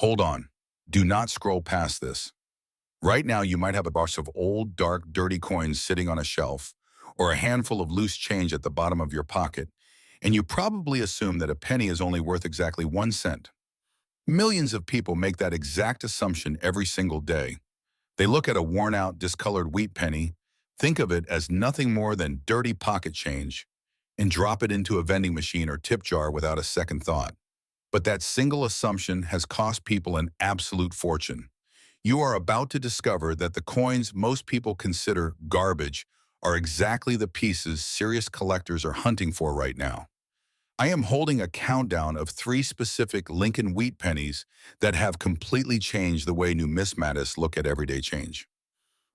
Hold on. Do not scroll past this. Right now, you might have a box of old, dark, dirty coins sitting on a shelf, or a handful of loose change at the bottom of your pocket, and you probably assume that a penny is only worth exactly 1 cent. Millions of people make that exact assumption every single day. They look at a worn-out, discolored wheat penny, think of it as nothing more than dirty pocket change, and drop it into a vending machine or tip jar without a second thought. But that single assumption has cost people an absolute fortune. You are about to discover that the coins most people consider garbage are exactly the pieces serious collectors are hunting for right now. I am holding a countdown of 3 specific Lincoln wheat pennies that have completely changed the way numismatists look at everyday change.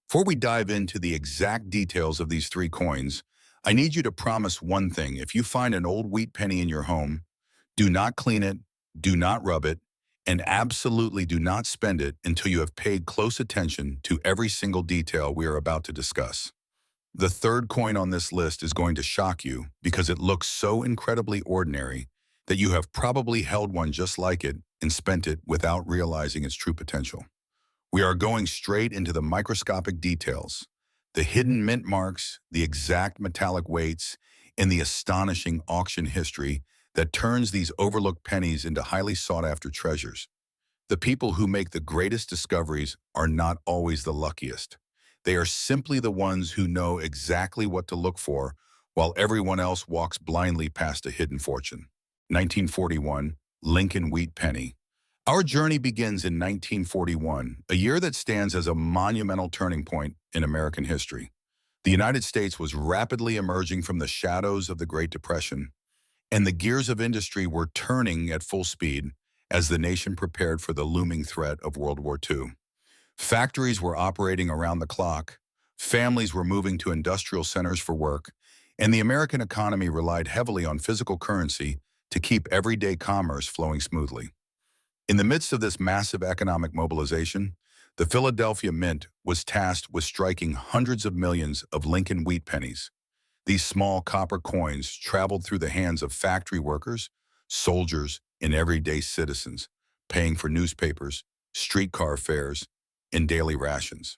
Before we dive into the exact details of these 3 coins, I need you to promise one thing. If you find an old wheat penny in your home, do not clean it, do not rub it, and absolutely do not spend it until you have paid close attention to every single detail we are about to discuss. The third coin on this list is going to shock you because it looks so incredibly ordinary that you have probably held one just like it and spent it without realizing its true potential. We are going straight into the microscopic details, the hidden mint marks, the exact metallic weights, and the astonishing auction history that turns these overlooked pennies into highly sought-after treasures. The people who make the greatest discoveries are not always the luckiest. They are simply the ones who know exactly what to look for while everyone else walks blindly past a hidden fortune. 1941, Lincoln Wheat Penny. Our journey begins in 1941, a year that stands as a monumental turning point in American history. The United States was rapidly emerging from the shadows of the Great Depression, and the gears of industry were turning at full speed as the nation prepared for the looming threat of World War II. Factories were operating around the clock, families were moving to industrial centers for work, and the American economy relied heavily on physical currency to keep everyday commerce flowing smoothly. In the midst of this massive economic mobilization, the Philadelphia Mint was tasked with striking hundreds of millions of Lincoln wheat pennies. These small copper coins traveled through the hands of factory workers, soldiers, and everyday citizens, paying for newspapers, streetcar fares, and daily rations.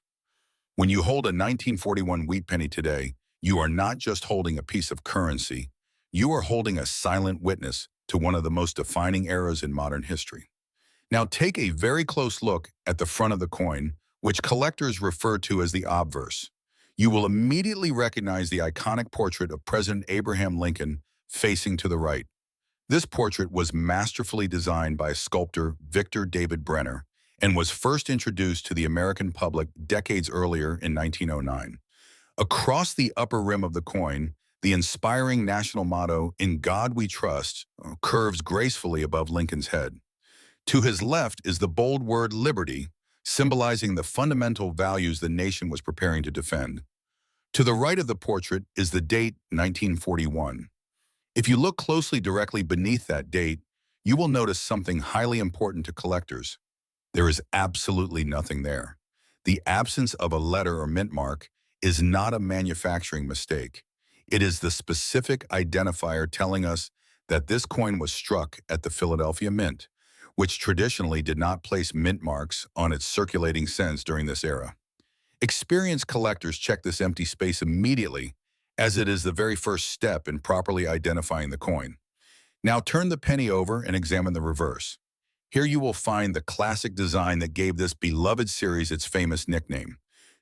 When you hold a 1941 wheat penny today, you are not just holding a piece of currency, you are holding a silent witness to one of the most defining eras in modern history. Now take a very close look at the front of the coin, which collectors refer to as the obverse. You will immediately recognize the iconic portrait of President Abraham Lincoln facing to the right. This portrait was masterfully designed by sculptor Victor David Brenner and was first introduced to the American public decades earlier in 1909. Across the upper rim of the coin, the inspiring national motto, "In God We Trust," curves gracefully above Lincoln's head. To his left is the bold word liberty, symbolizing the fundamental values the nation was preparing to defend. To the right of the portrait is the date 1941. If you look closely directly beneath that date, you will notice something highly important to collectors. There is absolutely nothing there. The absence of a letter or mint mark is not a manufacturing mistake. It is the specific identifier telling us that this coin was struck at the Philadelphia Mint, which traditionally did not place mint marks on its circulating cents during this era. Experienced collectors check this empty space immediately, as it is the very first step in properly identifying the coin. Now turn the penny over and examine the reverse. Here you will find the classic design that gave this beloved series its famous nickname.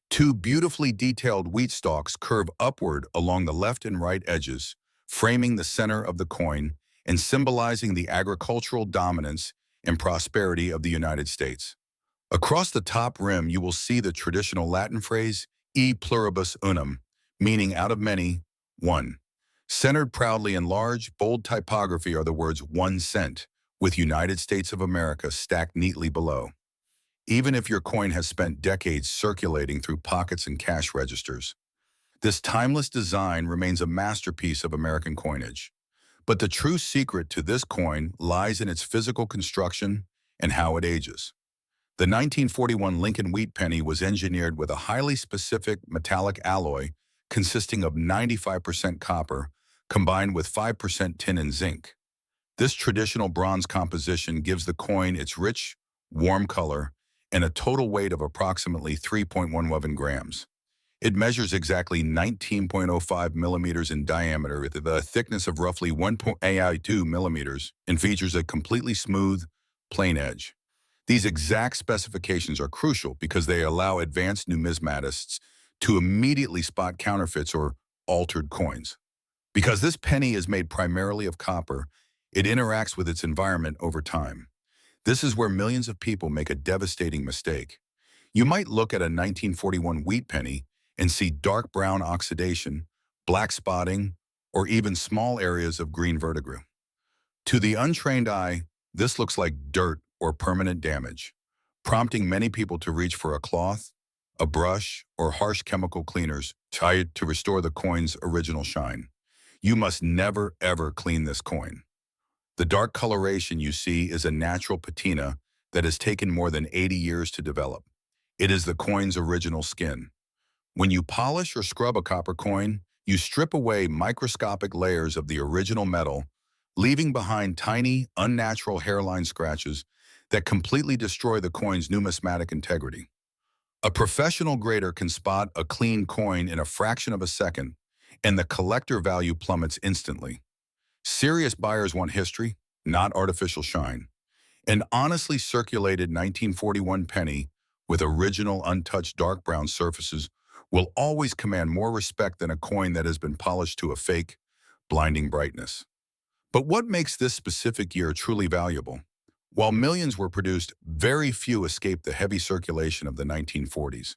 2 beautifully detailed wheat stalks curve upward along the left and right edges, framing the center of the coin and symbolizing the agricultural dominance and prosperity of the United States. Across the top rim, you will see the traditional Latin phrase, e pluribus unum, meaning out of many, one. Centered proudly in large, bold typography are the words 1 cent, with United States of America stacked neatly below. Even if your coin has spent decades circulating through pockets and cash registers, this timeless design remains a masterpiece of American coinage. But the true secret to this coin lies in its physical construction and how it ages. The 1941 Lincoln Wheat Penny was engineered with a highly specific metallic alloy consisting of 95% copper combined with 5% tin and zinc. This traditional bronze composition gives the coin its rich, warm color, and a total weight of approximately 3.11 grams. It measures exactly 19.05 millimeters in diameter with a thickness of roughly 1.82 millimeters and features a completely smooth, plain edge. These exact specifications are crucial because they allow advanced numismatists to immediately spot counterfeits or altered coins. Because this penny is made primarily of copper, it interacts with its environment over time. This is where millions of people make a devastating mistake. You might look at a 1941 wheat penny and see dark brown oxidation, black spotting, or even small areas of green verdigris. To the untrained eye, this looks like dirt or permanent damage, prompting many people to reach for a cloth, a brush, or harsh chemical cleaners to restore the coin's original shine. You must never, ever clean this coin. The dark coloration you see is a natural patina that has taken more than 80 years to develop. It is the coin's original skin. When you polish or scrub a copper coin, you strip away microscopic layers of the original metal, leaving behind tiny, unnatural hairline scratches that completely destroy the coin's numismatic integrity. A professional grader can spot a clean coin in a fraction of a second, and the collector value plummets instantly. Serious buyers want history, not artificial shine. An honestly circulated 1941 penny with original untouched dark brown surfaces will always command more respect than a coin that has been polished to a fake, blinding brightness. But what makes this specific year truly valuable? While millions were produced, very few escaped the heavy circulation of the 1940s.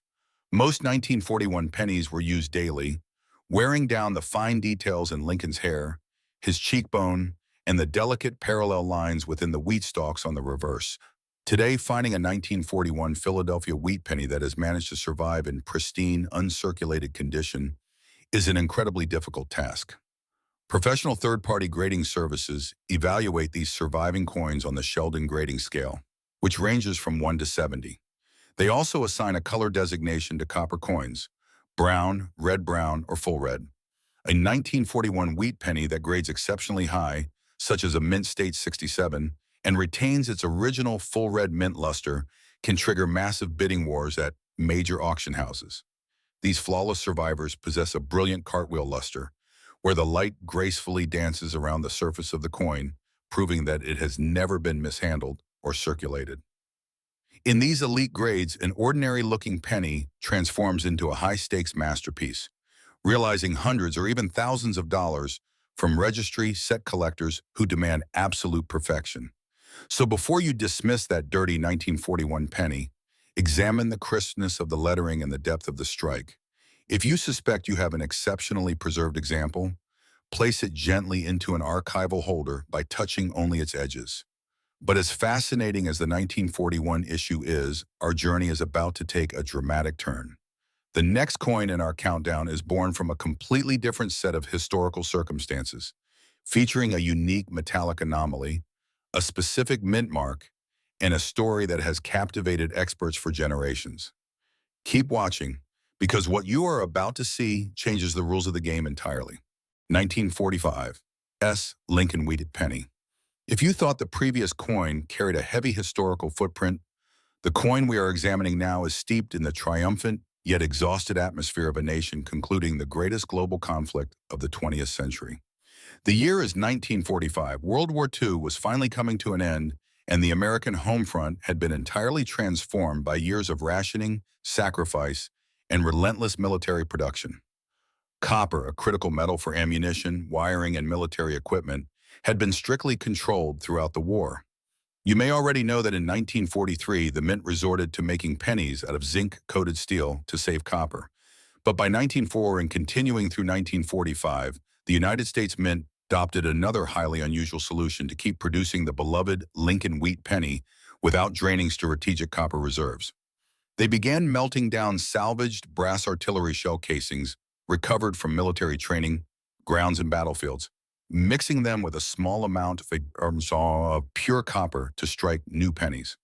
Most 1941 pennies were used daily, wearing down the fine details in Lincoln's hair, his cheekbone, and the delicate parallel lines within the wheat stalks on the reverse. Today, finding a 1941 Philadelphia wheat penny that has managed to survive in pristine, uncirculated condition is an incredibly difficult task. Professional third-party grading services evaluate these surviving coins on the Sheldon grading scale, which ranges from 1 to 70. They also assign a color designation to copper coins: brown, red-brown, or full red. A 1941 wheat penny that grades exceptionally high, such as a Mint State 67, and retains its original full red mint luster, can trigger massive bidding wars at major auction houses. These flawless survivors possess a brilliant cartwheel luster, where the light gracefully dances around the surface of the coin, proving that it has never been mishandled or circulated. In these elite grades, an ordinary-looking penny transforms into a high-stakes masterpiece, realizing hundreds or even thousands of dollars from registry set collectors who demand absolute perfection. So before you dismiss that dirty 1941 penny, examine the crispness of the lettering and the depth of the strike. If you suspect you have an exceptionally preserved example, place it gently into an archival holder by touching only its edges. But as fascinating as the 1941 issue is, our journey is about to take a dramatic turn. The next coin in our countdown is born from a completely different set of historical circumstances, featuring a unique metallic anomaly, a specific mint mark, and a story that has captivated experts for generations. Keep watching, because what you are about to see changes the rules of the game entirely. 1945, Lincoln Wheated Penny. If you thought the previous coin carried a heavy historical footprint, the coin we are examining now is steeped in the triumphant yet exhausted atmosphere of a nation concluding the greatest global conflict of the 20th century. The year is 1945. World War II was finally coming to an end, and the American home front had been entirely transformed by years of rationing, sacrifice, and relentless military production. Copper, a critical metal for ammunition, wiring, and military equipment, had been strictly controlled throughout the war. You may already know that in 1943, the Mint resorted to making pennies out of zinc-coated steel to save copper. But by 1904 and continuing through 1945, the United States Mint adopted another highly unusual solution to keep producing the beloved Lincoln Wheat Penny without draining strategic copper reserves. They began melting down salvaged brass artillery shell casings recovered from military training, grounds, and battlefields, mixing them with a small amount of pure copper to strike new pennies.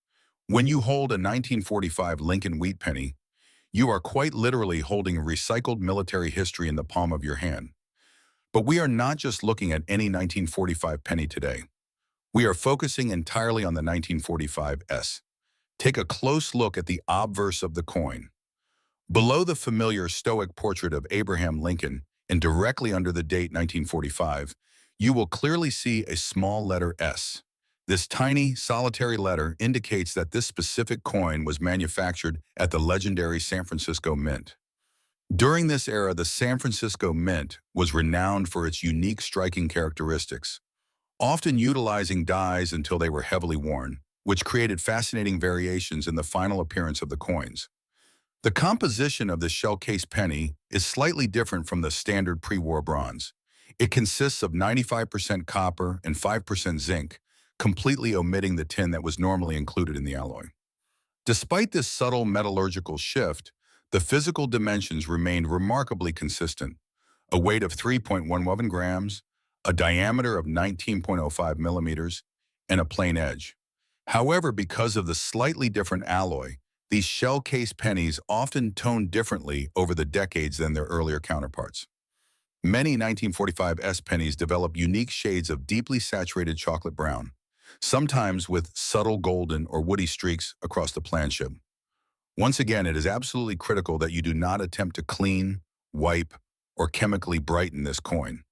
When you hold a 1945 Lincoln Wheat Penny, you are quite literally holding recycled military history in the palm of your hand. But we are not just looking at any 1945 penny today. We are focusing entirely on the 1945 S. Take a close look at the obverse of the coin. Below the familiar Stoic portrait of Abraham Lincoln and directly under the date 1945, you will clearly see a small letter S. This tiny, solitary letter indicates that this specific coin was manufactured at the legendary San Francisco Mint. During this era, the San Francisco Mint was renowned for its unique striking characteristics, often utilizing dies until they were heavily worn, which created fascinating variations in the final appearance of the coins. The composition of the shell-case penny is slightly different from the standard pre-war bronze. It consists of 95% copper and 5% zinc, completely omitting the tin that was normally included in the alloy. Despite this subtle metallurgical shift, the physical dimensions remained remarkably consistent: a weight of 3.11 grams, a diameter of 19.05 millimeters, and a plain edge. However, because of the slightly different alloy, these shell-case pennies often tone differently over the decades than their earlier counterparts. Many 1945 S pennies develop unique shades of deeply saturated chocolate brown, sometimes with subtle golden or woody streaks across the planchette. Once again, it is absolutely critical that you do not attempt to clean, wipe, or chemically brighten this coin.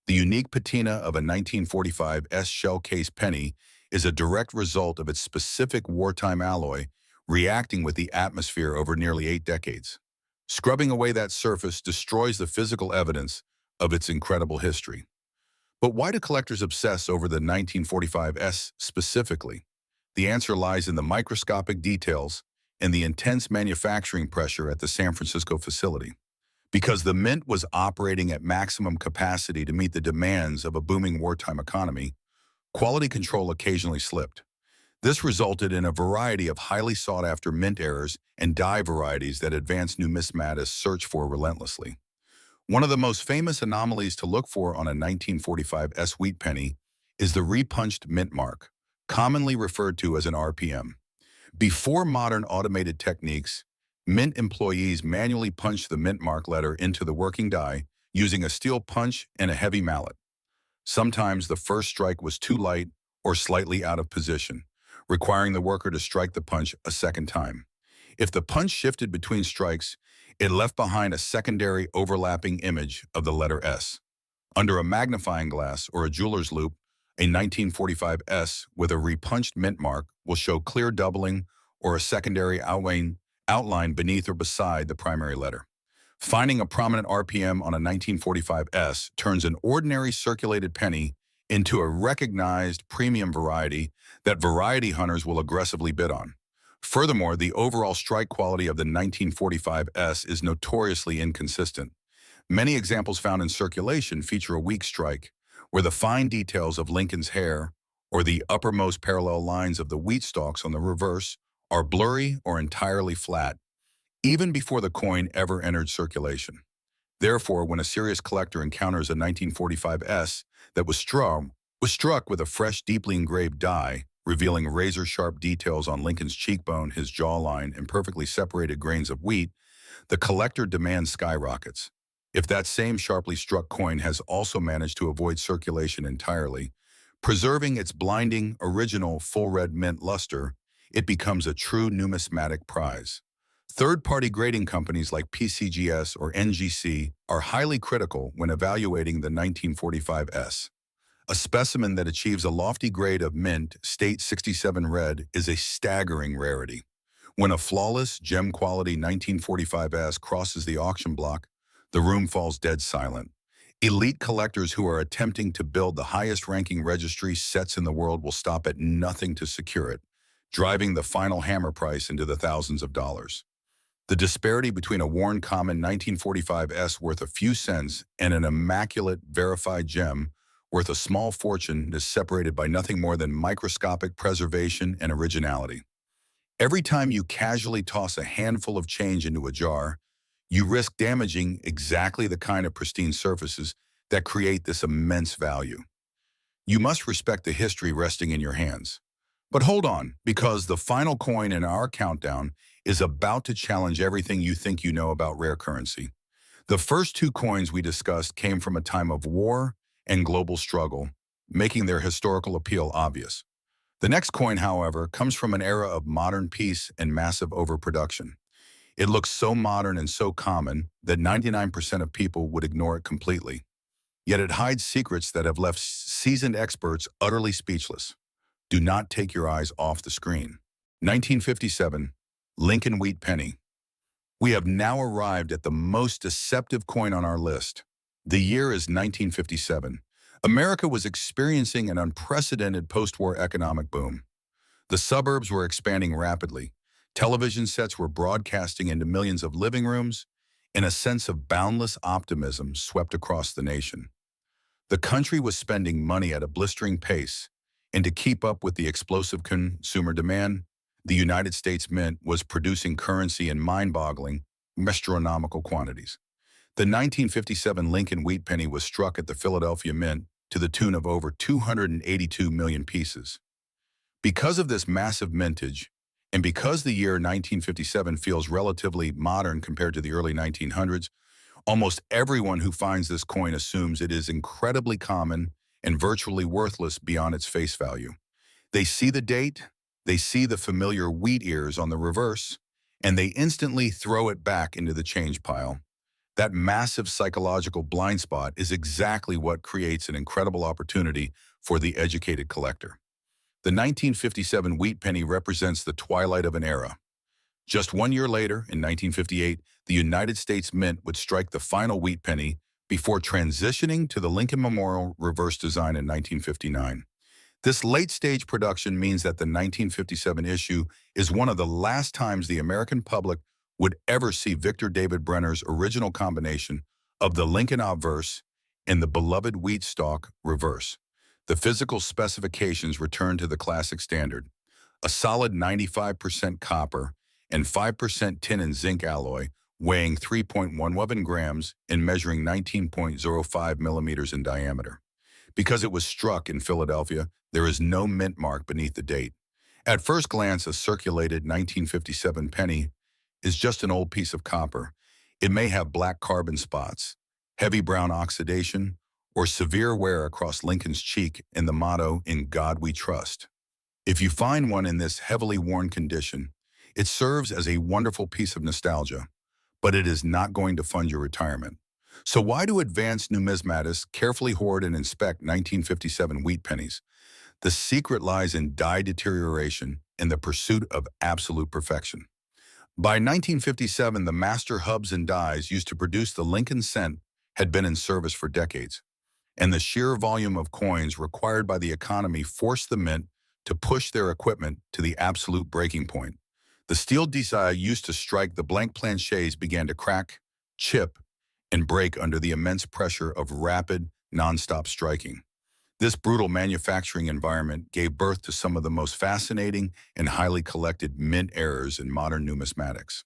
The unique patina of a 1945 S shell-case penny is a direct result of its specific wartime alloy reacting with the atmosphere over nearly 8 decades. Scrubbing away that surface destroys the physical evidence of its incredible history. But why do collectors obsess over the 1945 S specifically? The answer lies in the microscopic details and the intense manufacturing pressure at the San Francisco facility. Because the Mint was operating at maximum capacity to meet the demands of a booming wartime economy, quality control occasionally slipped. This resulted in a variety of highly sought-after mint errors and die varieties that advanced numismatists search for relentlessly. One of the most famous anomalies to look for on a 1945 S wheat penny is the repunched mint mark, commonly referred to as an RPM. Before modern automated techniques, Mint employees manually punched the mint mark letter into the working die using a steel punch and a heavy mallet. Sometimes the first strike was too light or slightly out of position, requiring the worker to strike the punch a second time. If the punch shifted between strikes, it left behind a secondary overlapping image of the letter S. Under a magnifying glass or a jeweler's loupe, a 1945 S with a repunched mint mark will show clear doubling or a secondary outline beneath or beside the primary letter. Finding a prominent RPM on a 1945 S turns an ordinary circulated penny into a recognized premium variety that variety hunters will aggressively bid on. Furthermore, the overall strike quality of the 1945 S is notoriously inconsistent. Many examples found in circulation feature a weak strike, where the fine details of Lincoln's hair or the uppermost parallel lines of the wheat stalks on the reverse are blurry or entirely flat, even before the coin ever entered circulation. Therefore, when a serious collector encounters a 1945 S that was struck with a fresh, deeply engraved die, revealing razor-sharp details on Lincoln's cheekbone, his jawline, and perfectly separated grains of wheat, the collector demand skyrockets. If that same sharply struck coin has also managed to avoid circulation entirely, preserving its blinding, original, full red mint luster, it becomes a true numismatic prize. Third-party grading companies like PCGS or NGC are highly critical when evaluating the 1945 S. A specimen that achieves a lofty grade of mint, State 67 red, is a staggering rarity. When a flawless, gem-quality 1945 S crosses the auction block, the room falls dead silent. Elite collectors who are attempting to build the highest-ranking registry sets in the world will stop at nothing to secure it, driving the final hammer price into the thousands of dollars. The disparity between a worn common 1945 S worth a few cents and an immaculate, verified gem worth a small fortune is separated by nothing more than microscopic preservation and originality. Every time you casually toss a handful of change into a jar, you risk damaging exactly the kind of pristine surfaces that create this immense value. You must respect the history resting in your hands. But hold on, because the final coin in our countdown is about to challenge everything you think you know about rare currency. The first two coins we discussed came from a time of war and global struggle, making their historical appeal obvious. The next coin, however, comes from an era of modern peace and massive overproduction. It looks so modern and so common that 99% of people would ignore it completely. Yet it hides secrets that have left seasoned experts utterly speechless. Do not take your eyes off the screen. 1957, Lincoln Wheat Penny. We have now arrived at the most deceptive coin on our list. The year is 1957. America was experiencing an unprecedented post-war economic boom. The suburbs were expanding rapidly. Television sets were broadcasting into millions of living rooms, and a sense of boundless optimism swept across the nation. The country was spending money at a blistering pace, and to keep up with the explosive consumer demand, the United States Mint was producing currency in mind-boggling, astronomical quantities. The 1957 Lincoln Wheat Penny was struck at the Philadelphia Mint to the tune of over 282 million pieces. Because of this massive mintage, and because the year 1957 feels relatively modern compared to the early 1900s, almost everyone who finds this coin assumes it is incredibly common and virtually worthless beyond its face value. They see the date, they see the familiar wheat ears on the reverse, and they instantly throw it back into the change pile. That massive psychological blind spot is exactly what creates an incredible opportunity for the educated collector. The 1957 wheat penny represents the twilight of an era. Just 1 year later, in 1958, the United States Mint would strike the final wheat penny before transitioning to the Lincoln Memorial reverse design in 1959. This late-stage production means that the 1957 issue is one of the last times the American public would ever see Victor David Brenner's original combination of the Lincoln obverse and the beloved wheat stalk reverse. The physical specifications return to the classic standard: a solid 95% copper and 5% tin and zinc alloy, weighing 3.11 grams and measuring 19.05 millimeters in diameter. Because it was struck in Philadelphia, there is no mint mark beneath the date. At first glance, a circulated 1957 penny is just an old piece of copper. It may have black carbon spots, heavy brown oxidation, or severe wear across Lincoln's cheek and the motto, "In God We Trust." If you find one in this heavily worn condition, it serves as a wonderful piece of nostalgia, but it is not going to fund your retirement. So why do advanced numismatists carefully hoard and inspect 1957 wheat pennies? The secret lies in die deterioration and the pursuit of absolute perfection. By 1957, the master hubs and dies used to produce the Lincoln cent had been in service for decades, and the sheer volume of coins required by the economy forced the mint to push their equipment to the absolute breaking point. The steel die used to strike the blank planchets began to crack, chip, and break under the immense pressure of rapid, nonstop striking. This brutal manufacturing environment gave birth to some of the most fascinating and highly collected mint errors in modern numismatics.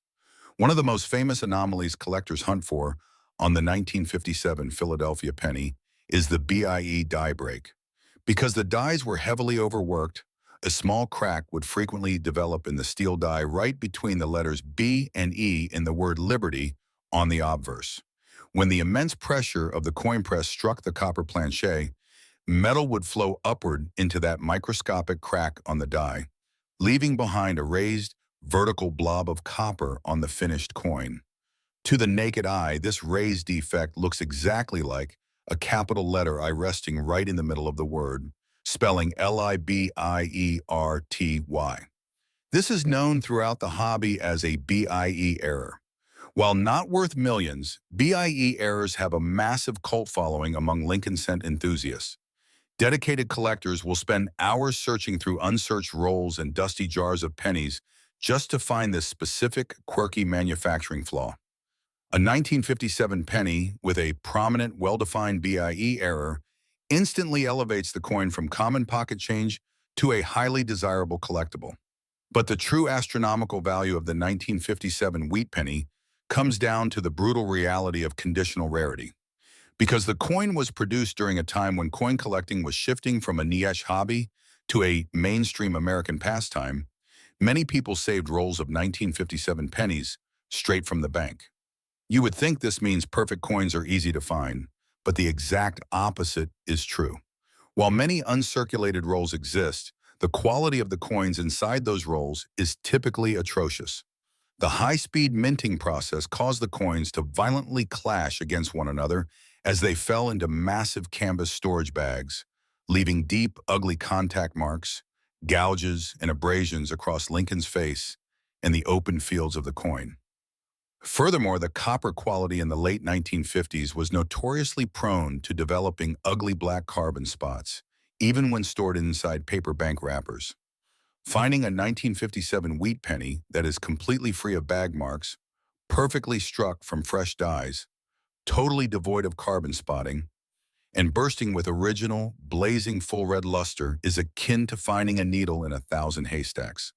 One of the most famous anomalies collectors hunt for on the 1957 Philadelphia penny is the BIE die break. Because the dies were heavily overworked, a small crack would frequently develop in the steel die right between the letters B and E in the word Liberty on the obverse. When the immense pressure of the coin press struck the copper planchet, metal would flow upward into that microscopic crack on the die, leaving behind a raised, vertical blob of copper on the finished coin. To the naked eye, this raised defect looks exactly like a capital letter I resting right in the middle of the word, spelling Libierty. This is known throughout the hobby as a BIE error. While not worth millions, BIE errors have a massive cult following among Lincoln cent enthusiasts. Dedicated collectors will spend hours searching through unsearched rolls and dusty jars of pennies just to find this specific, quirky manufacturing flaw. A 1957 penny with a prominent, well-defined BIE error instantly elevates the coin from common pocket change to a highly desirable collectible. But the true astronomical value of the 1957 wheat penny comes down to the brutal reality of conditional rarity. Because the coin was produced during a time when coin collecting was shifting from a niche hobby to a mainstream American pastime, many people saved rolls of 1957 pennies straight from the bank. You would think this means perfect coins are easy to find, but the exact opposite is true. While many uncirculated rolls exist, The quality of the coins inside those rolls is typically atrocious. The high-speed minting process caused the coins to violently clash against one another as they fell into massive canvas storage bags, leaving deep, ugly contact marks, gouges, and abrasions across Lincoln's face and the open fields of the coin. Furthermore, the copper quality in the late 1950s was notoriously prone to developing ugly black carbon spots, even when stored inside paper bank wrappers. Finding a 1957 wheat penny that is completely free of bag marks, perfectly struck from fresh dies, totally devoid of carbon spotting, and bursting with original, blazing full red luster is akin to finding a needle in 1,000 haystacks.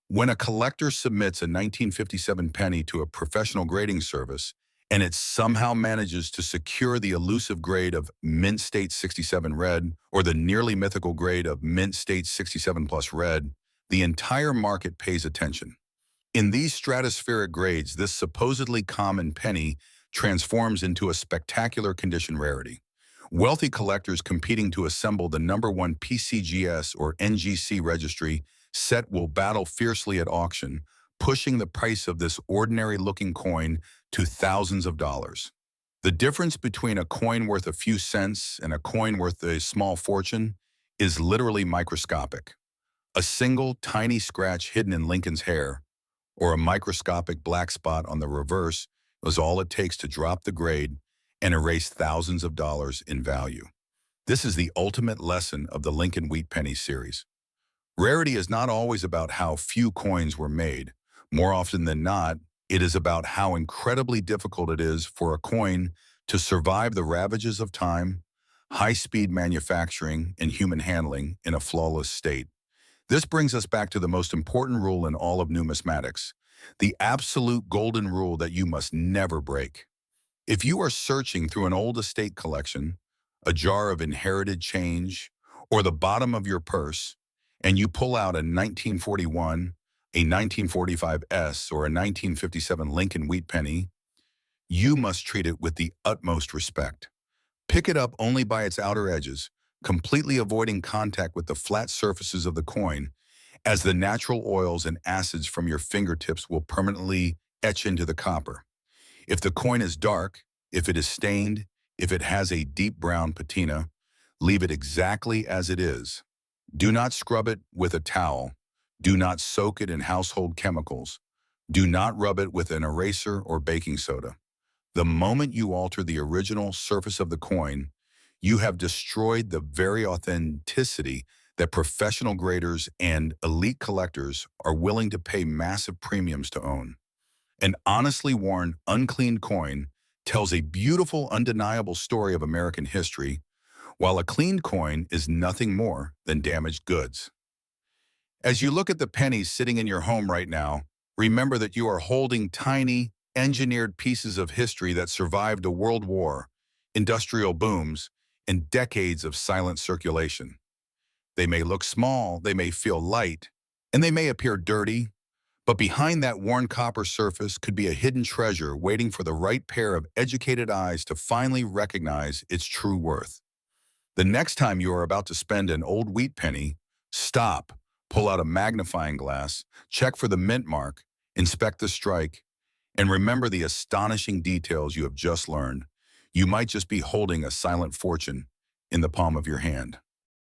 When a collector submits a 1957 penny to a professional grading service, and it somehow manages to secure the elusive grade of Mint State 67 Red or the nearly mythical grade of Mint State 67 Plus Red, the entire market pays attention. In these stratospheric grades, this supposedly common penny transforms into a spectacular condition rarity. Wealthy collectors competing to assemble the #1 PCGS or NGC registry set will battle fiercely at auction, pushing the price of this ordinary-looking coin to thousands of dollars. The difference between a coin worth a few cents and a coin worth a small fortune is literally microscopic. A single tiny scratch hidden in Lincoln's hair, or a microscopic black spot on the reverse, is all it takes to drop the grade and erase thousands of dollars in value. This is the ultimate lesson of the Lincoln Wheat Penny series. Rarity is not always about how few coins were made. More often than not, it is about how incredibly difficult it is for a coin to survive the ravages of time, high-speed manufacturing, and human handling in a flawless state. This brings us back to the most important rule in all of numismatics, the absolute golden rule that you must never break. If you are searching through an old estate collection, a jar of inherited change, or the bottom of your purse, and you pull out a 1941, a 1945 S, or a 1957 Lincoln Wheat Penny, you must treat it with the utmost respect. Pick it up only by its outer edges, completely avoiding contact with the flat surfaces of the coin, as the natural oils and acids from your fingertips will permanently etch into the copper. If the coin is dark, if it is stained, if it has a deep brown patina, leave it exactly as it is. Do not scrub it with a towel. Do not soak it in household chemicals. Do not rub it with an eraser or baking soda. The moment you alter the original surface of the coin, you have destroyed the very authenticity that professional graders and elite collectors are willing to pay massive premiums to own. An honestly worn, uncleaned coin tells a beautiful, undeniable story of American history, while a cleaned coin is nothing more than damaged goods. As you look at the pennies sitting in your home right now, remember that you are holding tiny, engineered pieces of history that survived a world war, industrial booms, and decades of silent circulation. They may look small, they may feel light, and they may appear dirty, but behind that worn copper surface could be a hidden treasure waiting for the right pair of educated eyes to finally recognize its true worth. The next time you are about to spend an old wheat penny, stop, pull out a magnifying glass, check for the mint mark, inspect the strike, and remember the astonishing details you have just learned. You might just be holding a silent fortune in the palm of your hand.